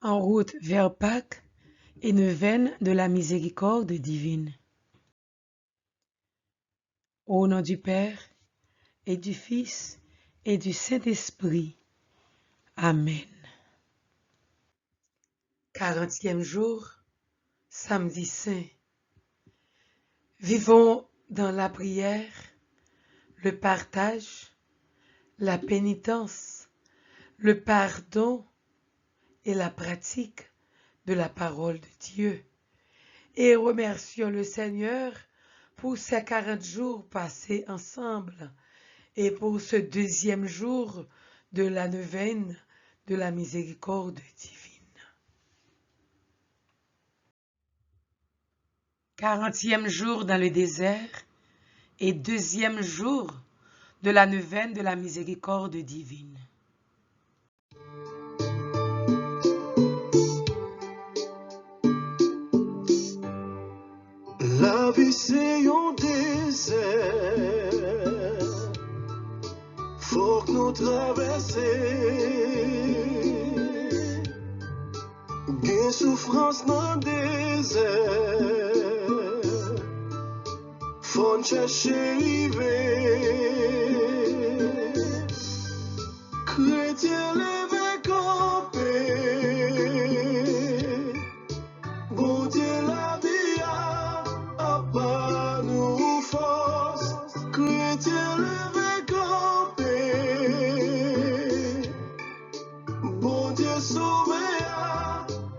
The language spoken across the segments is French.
En route vers Pâques et neuvaine de la miséricorde divine. Au nom du Père et du Fils et du Saint-Esprit. Amen. 40e jour, samedi saint. Vivons dans la prière, le partage, la pénitence, le pardon et la pratique de la parole de Dieu. Et remercions le Seigneur pour ces 40 jours passés ensemble et pour ce deuxième jour de la neuvaine de la miséricorde divine. 40e jour dans le désert et deuxième jour de la neuvaine de la miséricorde divine. La vie c'est un désert, faut que nous traverser. Gain souffrance dans le désert, faut nous chercher arriver. Chrétien levé campé, bon Dieu la vie a pas nous force. Chrétien levé campé, bon Dieu sauvé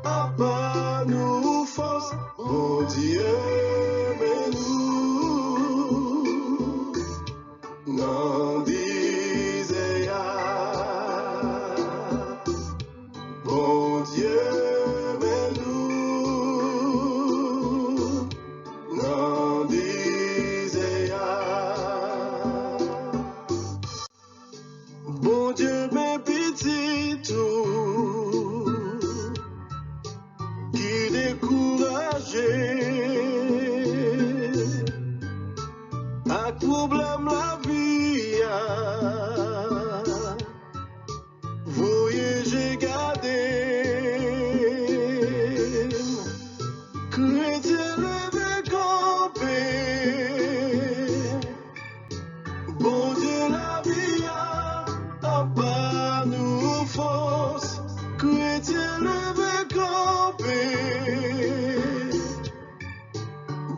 a pas nous force. Bon Dieu mais nous n'en disait bon Dieu mais nous n'en disait bon Dieu mais petit tout qui découragé à problème la vie voyez j'ai gardé chrétien levé campé bon Dieu la vie a pas nous force chrétien levé campé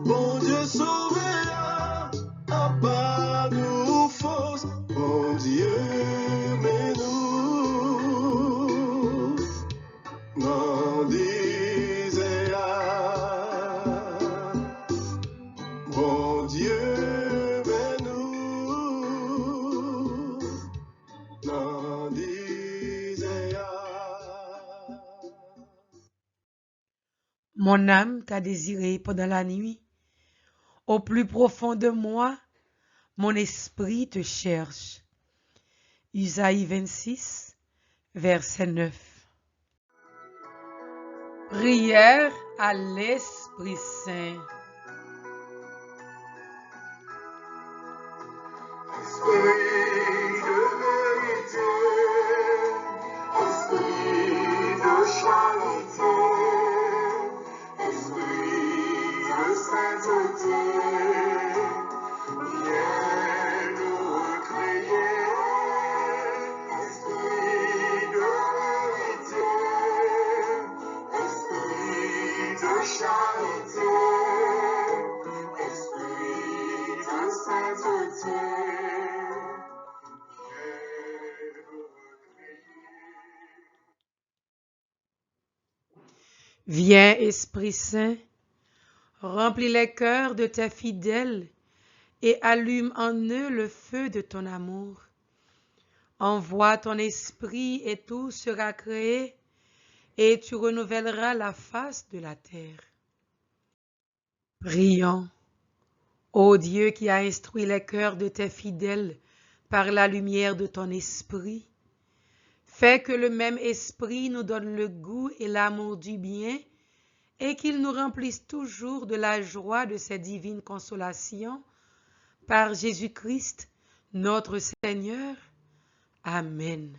bon Dieu sauvé a pas nous force bon Dieu mais nous n'en disait bon Dieu mais nous n'en disait Mon âme t'a désiré pendant la nuit. Au plus profond de moi, mon esprit te cherche. Isaïe 26, verset 9. Prière à l'Esprit Saint. Esprit de vérité, esprit de charité, esprit de sainteté, viens nous recréer. Esprit de vérité, esprit de charité, esprit de sainteté. Viens, Esprit Saint, remplis les cœurs de tes fidèles et allume en eux le feu de ton amour. Envoie ton esprit et tout sera créé et tu renouvelleras la face de la terre. Prions. Ô Dieu qui a instruit les cœurs de tes fidèles par la lumière de ton esprit, fais que le même esprit nous donne le goût et l'amour du bien et qu'il nous remplisse toujours de la joie de ces divines consolations par Jésus-Christ, notre Seigneur. Amen.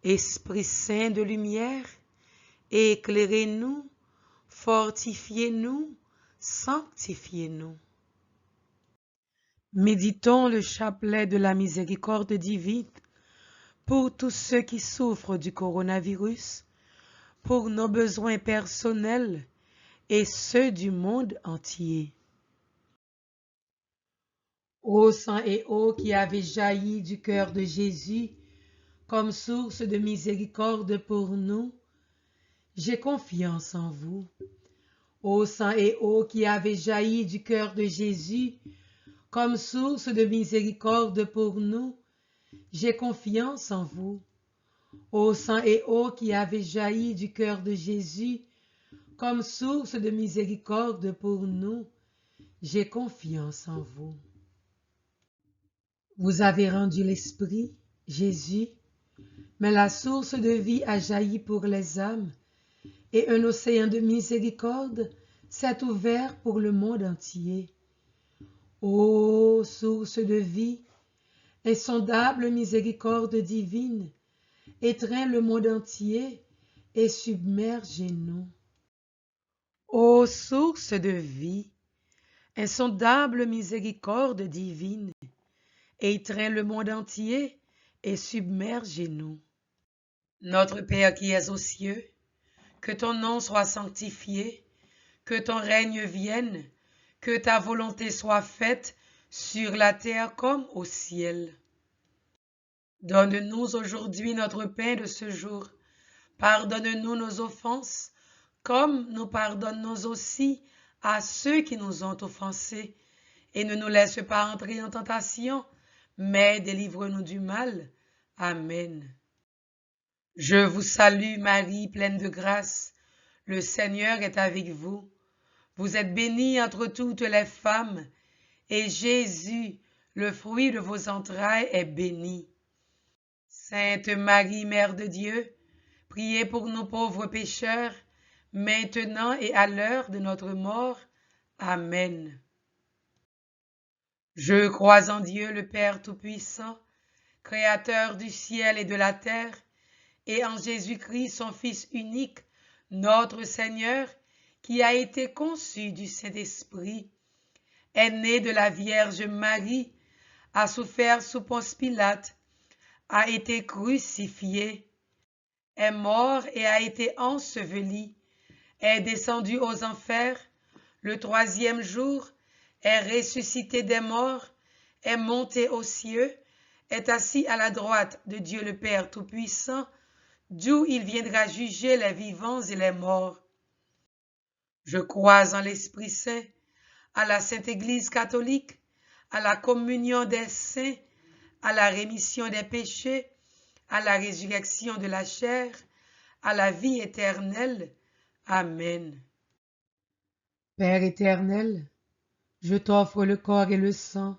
Esprit Saint de lumière, éclairez-nous, fortifiez-nous, sanctifiez-nous. Méditons le chapelet de la miséricorde divine pour tous ceux qui souffrent du coronavirus, pour nos besoins personnels et ceux du monde entier. Ô sang et eau qui avez jailli du cœur de Jésus comme source de miséricorde pour nous, j'ai confiance en vous. Ô sang et eau qui avez jailli du cœur de Jésus comme source de miséricorde pour nous, j'ai confiance en vous. Ô sang et eau qui avez jailli du cœur de Jésus comme source de miséricorde pour nous, j'ai confiance en vous. Vous avez rendu l'Esprit, Jésus, mais la source de vie a jailli pour les âmes, et un océan de miséricorde s'est ouvert pour le monde entier. Ô source de vie, insondable miséricorde divine, étreins le monde entier et submergez-nous. Ô source de vie, insondable miséricorde divine, étreins le monde entier et submergez-nous. Notre Père qui es aux cieux, que ton nom soit sanctifié, que ton règne vienne, que ta volonté soit faite sur la terre comme au ciel. Donne-nous aujourd'hui notre pain de ce jour. Pardonne-nous nos offenses, comme nous pardonnons aussi à ceux qui nous ont offensés. Et ne nous laisse pas entrer en tentation, mais délivre-nous du mal. Amen. Je vous salue Marie, pleine de grâce. Le Seigneur est avec vous. Vous êtes bénie entre toutes les femmes, et Jésus, le fruit de vos entrailles, est béni. Sainte Marie, Mère de Dieu, priez pour nous pauvres pécheurs, maintenant et à l'heure de notre mort. Amen. Je crois en Dieu, le Père Tout-Puissant, Créateur du ciel et de la terre, et en Jésus-Christ, son Fils unique, notre Seigneur, qui a été conçu du Saint-Esprit, est né de la Vierge Marie, a souffert sous Ponce Pilate, a été crucifié, est mort et a été enseveli, est descendu aux enfers, le troisième jour, est ressuscité des morts, est monté aux cieux, est assis à la droite de Dieu le Père Tout-Puissant, d'où il viendra juger les vivants et les morts. Je crois en l'Esprit Saint, à la Sainte Église catholique, à la communion des saints, à la rémission des péchés, à la résurrection de la chair, à la vie éternelle. Amen. Père éternel, je t'offre le corps et le sang,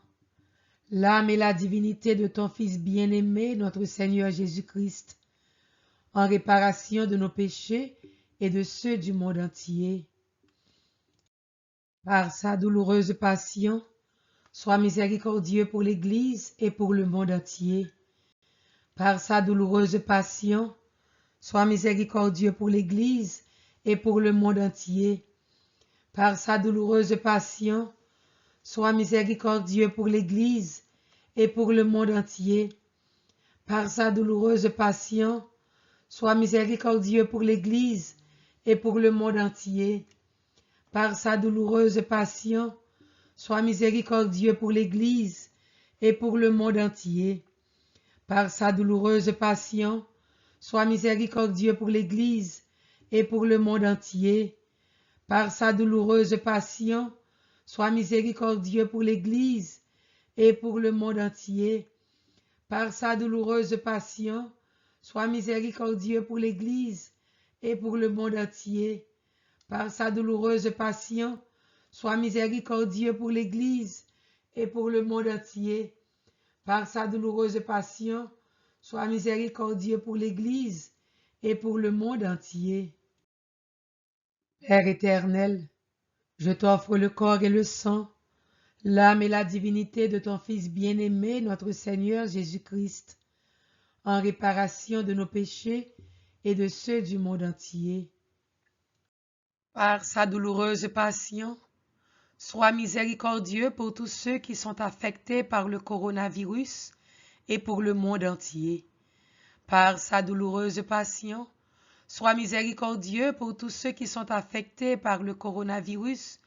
l'âme et la divinité de ton Fils bien-aimé, notre Seigneur Jésus-Christ, en réparation de nos péchés et de ceux du monde entier. Par sa douloureuse passion, sois miséricordieux pour l'Église et pour le monde entier. Par sa douloureuse passion, sois miséricordieux pour l'Église et pour le monde entier. Par sa douloureuse passion, sois miséricordieux pour l'Église et pour le monde entier. Par sa douloureuse passion, sois miséricordieux pour l'Église et pour le monde entier. Par sa douloureuse passion, sois miséricordieux pour l'Église et pour le monde entier. Par sa douloureuse passion, sois miséricordieux pour l'Église et pour le monde entier. Par sa douloureuse passion, sois miséricordieux pour l'Église et pour le monde entier. Par sa douloureuse passion, sois miséricordieux pour l'Église et pour le monde entier. Par sa douloureuse passion, sois miséricordieux pour l'Église et pour le monde entier. Par sa douloureuse passion, sois miséricordieux pour l'Église et pour le monde entier. Père éternel, je t'offre le corps et le sang, l'âme et la divinité de ton Fils bien-aimé, notre Seigneur Jésus-Christ, en réparation de nos péchés et de ceux du monde entier. Par sa douloureuse passion, sois miséricordieux pour tous ceux qui sont affectés par le coronavirus et pour le monde entier. Par sa douloureuse passion, sois miséricordieux pour tous ceux qui sont affectés par le coronavirus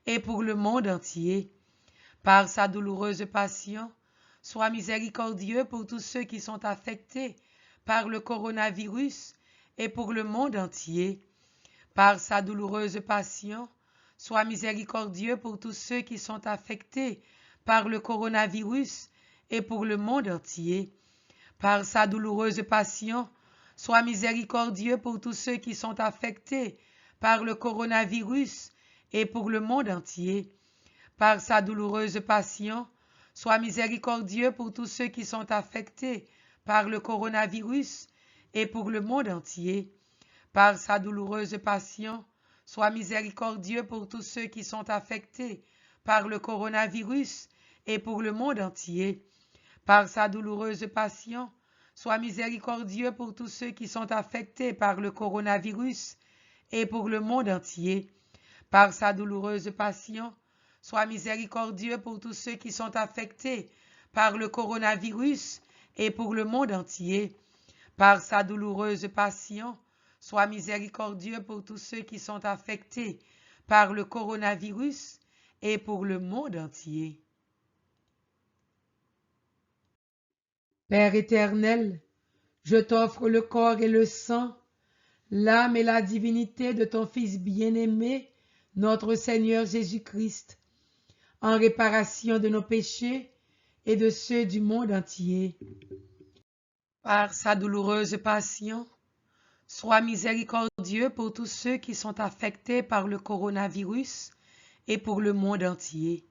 et pour le monde entier. Par sa douloureuse passion, sois miséricordieux pour tous ceux qui sont affectés par le coronavirus et pour le monde entier. Par sa douloureuse passion, sois miséricordieux pour tous ceux qui sont affectés par le coronavirus et pour le monde entier. Par sa douloureuse passion, sois miséricordieux pour tous ceux qui sont affectés par le coronavirus et pour le monde entier. Par sa douloureuse passion, sois miséricordieux pour tous ceux qui sont affectés par le coronavirus et pour le monde entier. Par sa douloureuse passion, sois miséricordieux pour tous ceux qui sont affectés par le coronavirus et pour le monde entier. Par sa douloureuse passion, sois miséricordieux pour tous ceux qui sont affectés par le coronavirus et pour le monde entier. Par sa douloureuse passion, sois miséricordieux pour tous ceux qui sont affectés par le coronavirus et pour le monde entier. Par sa douloureuse passion, sois miséricordieux pour tous ceux qui sont affectés par le coronavirus et pour le monde entier. Père éternel, je t'offre le corps et le sang, l'âme et la divinité de ton Fils bien-aimé, notre Seigneur Jésus-Christ, en réparation de nos péchés et de ceux du monde entier. Par sa douloureuse passion, sois miséricordieux pour tous ceux qui sont affectés par le coronavirus et pour le monde entier.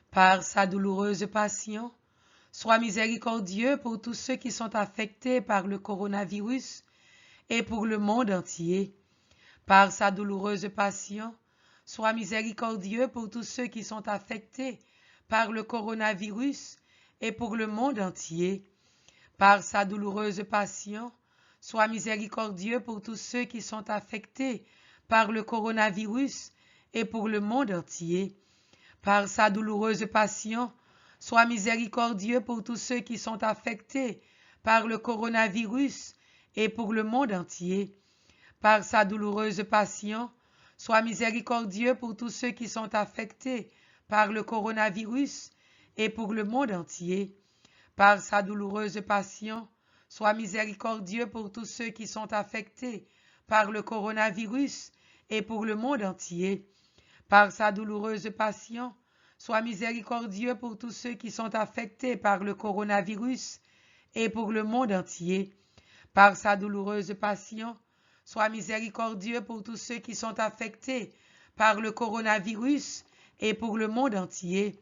Par sa douloureuse passion, sois miséricordieux pour tous ceux qui sont affectés par le coronavirus et pour le monde entier. Par sa douloureuse passion, sois miséricordieux pour tous ceux qui sont affectés par le coronavirus et pour le monde entier. Par sa douloureuse passion, sois miséricordieux pour tous ceux qui sont affectés par le coronavirus et pour le monde entier. Par sa douloureuse passion, sois miséricordieux pour tous ceux qui sont affectés par le coronavirus et pour le monde entier. Par sa douloureuse passion, sois miséricordieux pour tous ceux qui sont affectés par le coronavirus et pour le monde entier. Par sa douloureuse passion, sois miséricordieux pour tous ceux qui sont affectés par le coronavirus et pour le monde entier. Par sa douloureuse passion, sois miséricordieux pour tous ceux qui sont affectés par le coronavirus et pour le monde entier. Par sa douloureuse passion, sois miséricordieux pour tous ceux qui sont affectés par le coronavirus et pour le monde entier.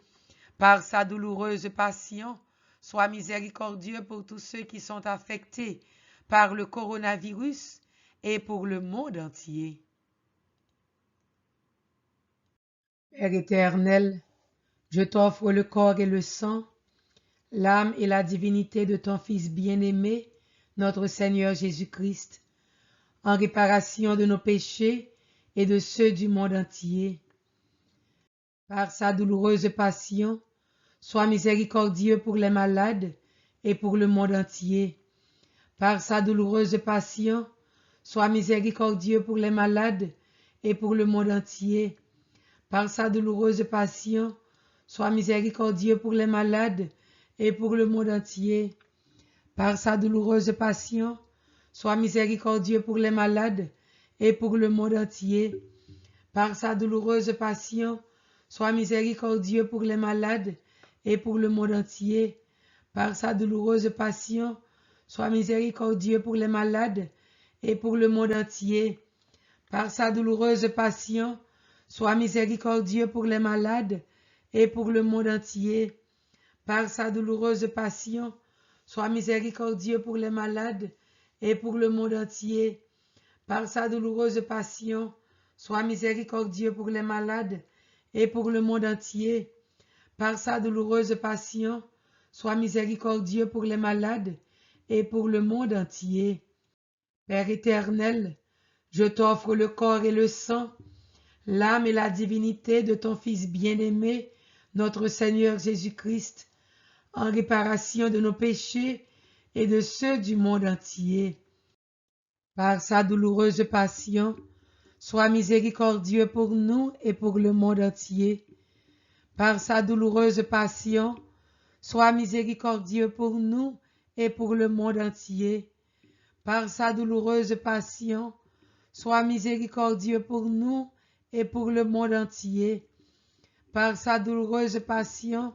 Par sa douloureuse passion, sois miséricordieux pour tous ceux qui sont affectés par le coronavirus et pour le monde entier. Père éternel, je t'offre le corps et le sang, l'âme et la divinité de ton Fils bien-aimé, notre Seigneur Jésus-Christ, en réparation de nos péchés et de ceux du monde entier. Par sa douloureuse passion, sois miséricordieux pour les malades et pour le monde entier. Par sa douloureuse passion, sois miséricordieux pour les malades et pour le monde entier. Par sa douloureuse passion, sois miséricordieux pour les malades et pour le monde entier. Par sa douloureuse passion, sois miséricordieux pour les malades et pour le monde entier. Par sa douloureuse passion, sois miséricordieux pour les malades et pour le monde entier. Par sa douloureuse passion, sois miséricordieux pour les malades et pour le monde entier. Par sa douloureuse passion, sois miséricordieux pour les malades et pour le monde entier. Par sa douloureuse passion, sois miséricordieux pour les malades et pour le monde entier. Par sa douloureuse passion, sois miséricordieux pour les malades et pour le monde entier. Par sa douloureuse passion, sois miséricordieux pour les malades et pour le monde entier. Père éternel, je t'offre le corps et le sang, l'âme et la divinité de ton Fils bien-aimé, notre Seigneur Jésus-Christ, en réparation de nos péchés et de ceux du monde entier. Par sa douloureuse passion, sois miséricordieux pour nous et pour le monde entier. Par sa douloureuse passion, sois miséricordieux pour nous et pour le monde entier. Par sa douloureuse passion, sois miséricordieux pour nous et pour le monde entier. Par sa douloureuse passion,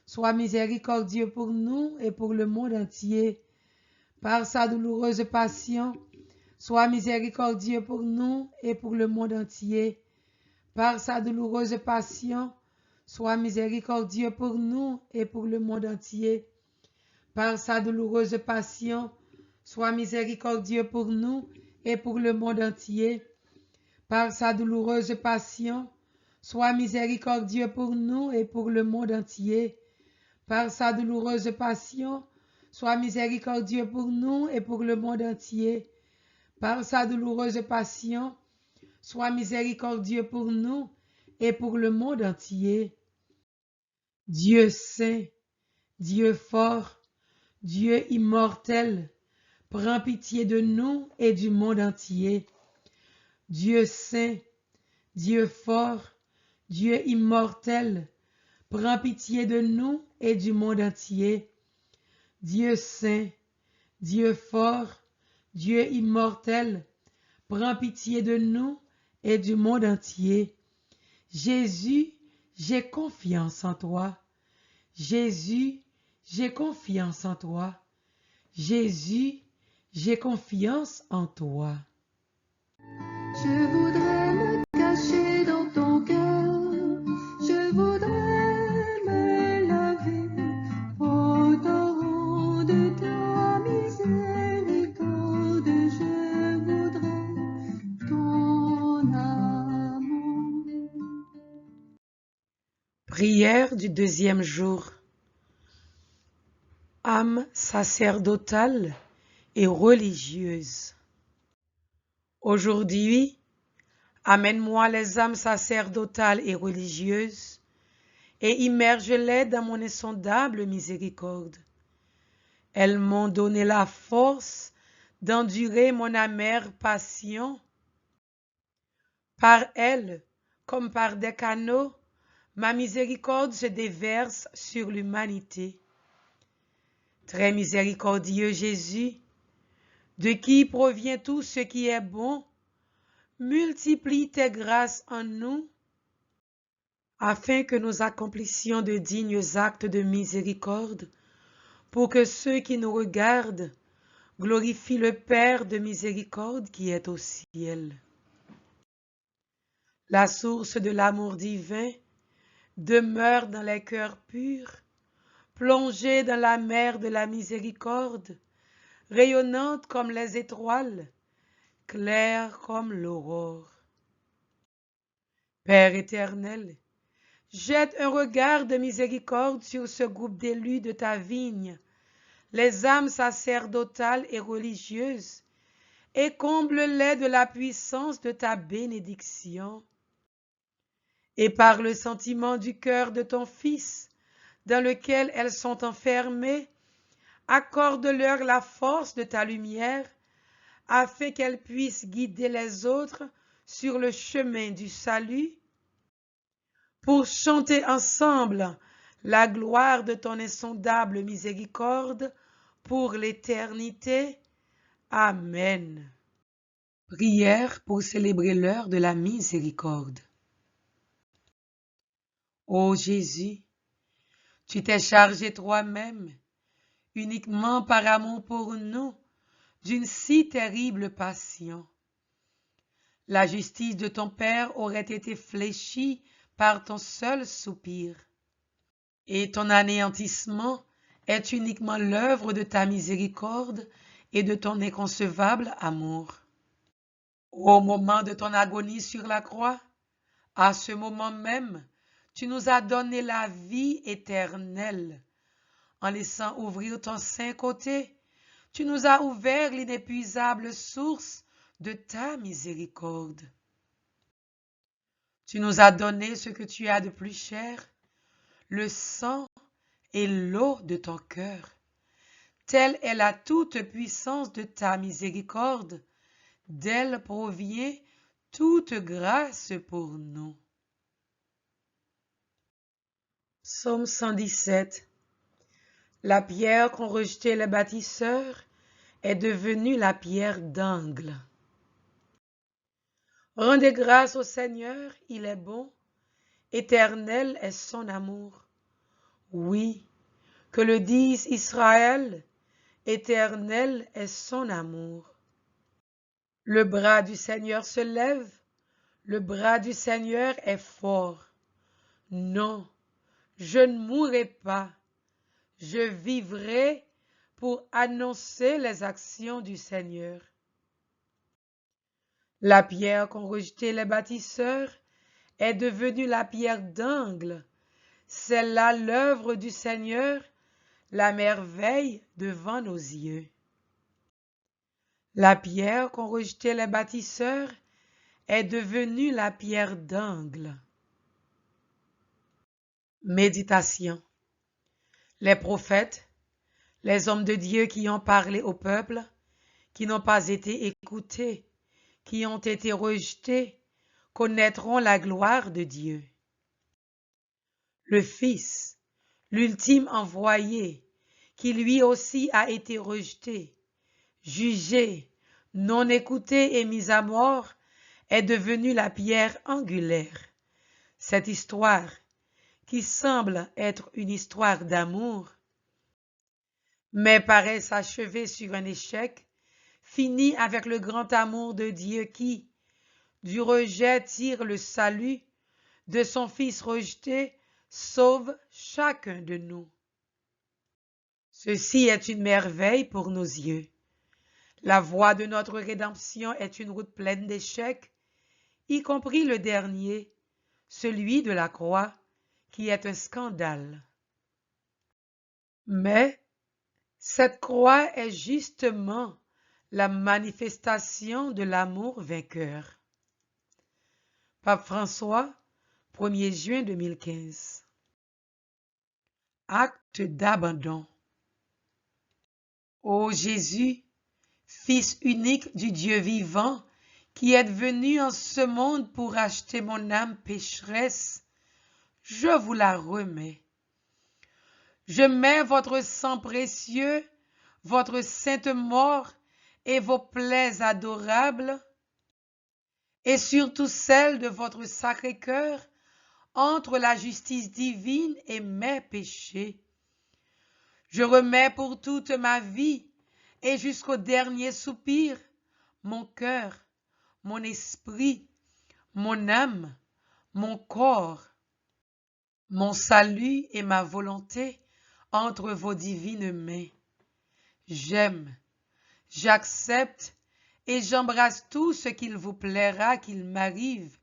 sois miséricordieux pour nous et pour le monde entier. Par sa douloureuse passion, sois miséricordieux pour nous et pour le monde entier. Par sa douloureuse passion, sois miséricordieux pour nous et pour le monde entier. Par sa douloureuse passion, sois miséricordieux pour nous et pour le monde entier. Par sa douloureuse passion, sois miséricordieux pour nous et pour le monde entier. Par sa douloureuse passion, sois miséricordieux pour nous et pour le monde entier. Par sa douloureuse passion, sois miséricordieux pour nous et pour le monde entier. Dieu saint, Dieu fort, Dieu immortel, prends pitié de nous et du monde entier. Dieu saint, Dieu fort, Dieu immortel, prends pitié de nous et du monde entier. Dieu saint, Dieu fort, Dieu immortel, prends pitié de nous et du monde entier. Jésus, j'ai confiance en toi. Jésus, j'ai confiance en toi. Jésus, j'ai confiance en toi. Je voudrais me cacher dans ton cœur, je voudrais me laver au torrent de ta miséricorde, je voudrais ton amour. Prière du deuxième jour. Âme sacerdotale et religieuse. Aujourd'hui, amène-moi les âmes sacerdotales et religieuses et immerge-les dans mon insondable miséricorde. Elles m'ont donné la force d'endurer mon amère passion. Par elles, comme par des canaux, ma miséricorde se déverse sur l'humanité. Très miséricordieux Jésus, de qui provient tout ce qui est bon, multiplie tes grâces en nous, afin que nous accomplissions de dignes actes de miséricorde, pour que ceux qui nous regardent glorifient le Père de miséricorde qui est au ciel. La source de l'amour divin demeure dans les cœurs purs, plongés dans la mer de la miséricorde, rayonnante comme les étoiles, claire comme l'aurore. Père éternel, jette un regard de miséricorde sur ce groupe d'élus de ta vigne, les âmes sacerdotales et religieuses, et comble-les de la puissance de ta bénédiction. Et par le sentiment du cœur de ton Fils, dans lequel elles sont enfermées, accorde-leur la force de ta lumière, afin qu'elles puissent guider les autres sur le chemin du salut, pour chanter ensemble la gloire de ton insondable miséricorde pour l'éternité. Amen. Prière pour célébrer l'heure de la miséricorde. Ô Jésus, tu t'es chargé toi-même, uniquement par amour pour nous, d'une si terrible passion. La justice de ton Père aurait été fléchie par ton seul soupir, et ton anéantissement est uniquement l'œuvre de ta miséricorde et de ton inconcevable amour. Au moment de ton agonie sur la croix, à ce moment même, tu nous as donné la vie éternelle. En laissant ouvrir ton saint côté, tu nous as ouvert l'inépuisable source de ta miséricorde. Tu nous as donné ce que tu as de plus cher, le sang et l'eau de ton cœur. Telle est la toute-puissance de ta miséricorde, d'elle provient toute grâce pour nous. Psaume 117. La pierre qu'ont rejetée les bâtisseurs est devenue la pierre d'angle. Rendez grâce au Seigneur, il est bon, éternel est son amour. Oui, que le dise Israël, éternel est son amour. Le bras du Seigneur se lève, le bras du Seigneur est fort. Non, je ne mourrai pas, je vivrai pour annoncer les actions du Seigneur. La pierre qu'ont rejetée les bâtisseurs est devenue la pierre d'angle. C'est là l'œuvre du Seigneur, la merveille devant nos yeux. La pierre qu'ont rejetée les bâtisseurs est devenue la pierre d'angle. Méditation. Les prophètes, les hommes de Dieu qui ont parlé au peuple, qui n'ont pas été écoutés, qui ont été rejetés, connaîtront la gloire de Dieu. Le Fils, l'ultime envoyé, qui lui aussi a été rejeté, jugé, non écouté et mis à mort, est devenu la pierre angulaire. Cette histoire, qui semble être une histoire d'amour, mais paraît s'achever sur un échec, finit avec le grand amour de Dieu qui, du rejet, tire le salut, de son Fils rejeté, sauve chacun de nous. Ceci est une merveille pour nos yeux. La voie de notre rédemption est une route pleine d'échecs, y compris le dernier, celui de la croix, qui est un scandale. Mais cette croix est justement la manifestation de l'amour vainqueur. Pape François, 1er juin 2015. Acte d'abandon. Ô Jésus, Fils unique du Dieu vivant, qui êtes venu en ce monde pour acheter mon âme pécheresse, je vous la remets. Je mets votre sang précieux, votre sainte mort et vos plaies adorables, et surtout celle de votre Sacré-Cœur, entre la justice divine et mes péchés. Je remets pour toute ma vie et jusqu'au dernier soupir mon cœur, mon esprit, mon âme, mon corps, mon salut et ma volonté entre vos divines mains. J'aime, j'accepte et j'embrasse tout ce qu'il vous plaira qu'il m'arrive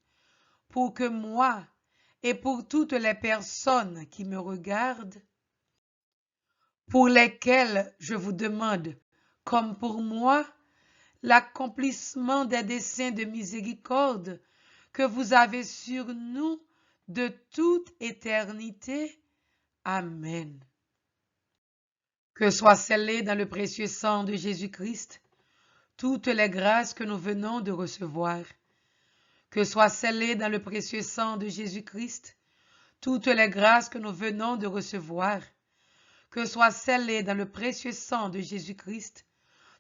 pour que moi et pour toutes les personnes qui me regardent, pour lesquelles je vous demande, comme pour moi, l'accomplissement des desseins de miséricorde que vous avez sur nous de toute éternité. Amen. Que soient scellées dans le précieux sang de Jésus-Christ toutes les grâces que nous venons de recevoir. Que soient scellées dans le précieux sang de Jésus-Christ toutes les grâces que nous venons de recevoir. Que soient scellées dans le précieux sang de Jésus-Christ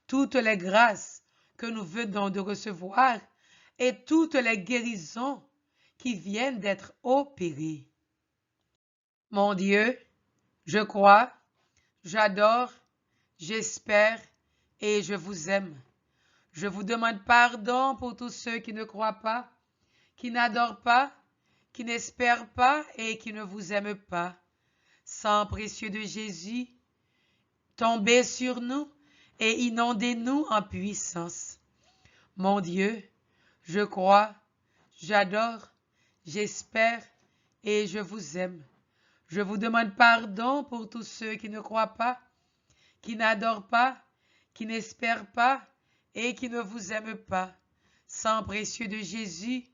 toutes les grâces que nous venons de recevoir et toutes les guérisons qui viennent d'être opérées. Mon Dieu, je crois, j'adore, j'espère et je vous aime. Je vous demande pardon pour tous ceux qui ne croient pas, qui n'adorent pas, qui n'espèrent pas et qui ne vous aiment pas. Sang précieux de Jésus, tombez sur nous et inondez-nous en puissance. Mon Dieu, je crois, j'adore, j'espère et je vous aime. Je vous demande pardon pour tous ceux qui ne croient pas, qui n'adorent pas, qui n'espèrent pas et qui ne vous aiment pas. Sang précieux de Jésus,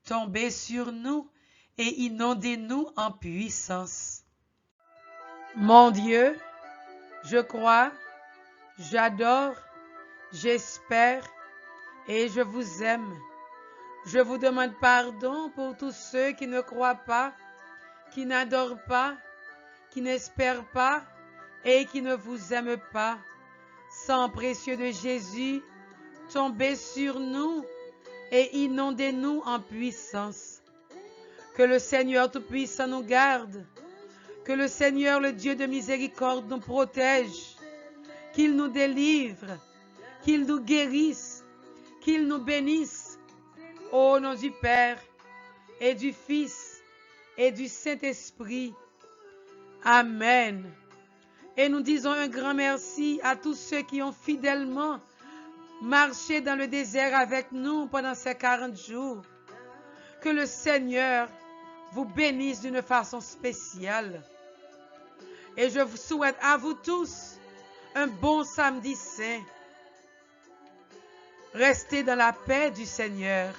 tombez sur nous et inondez-nous en puissance. Mon Dieu, je crois, j'adore, j'espère et je vous aime. Je vous demande pardon pour tous ceux qui ne croient pas, qui n'adorent pas, qui n'espèrent pas et qui ne vous aiment pas. Sang précieux de Jésus, tombez sur nous et inondez-nous en puissance. Que le Seigneur Tout-Puissant nous garde, que le Seigneur, le Dieu de miséricorde, nous protège, qu'il nous délivre, qu'il nous guérisse, qu'il nous bénisse. Au nom du Père et du Fils et du Saint-Esprit. Amen. Et nous disons un grand merci à tous ceux qui ont fidèlement marché dans le désert avec nous pendant ces 40 jours. Que le Seigneur vous bénisse d'une façon spéciale. Et je vous souhaite à vous tous un bon samedi saint. Restez dans la paix du Seigneur.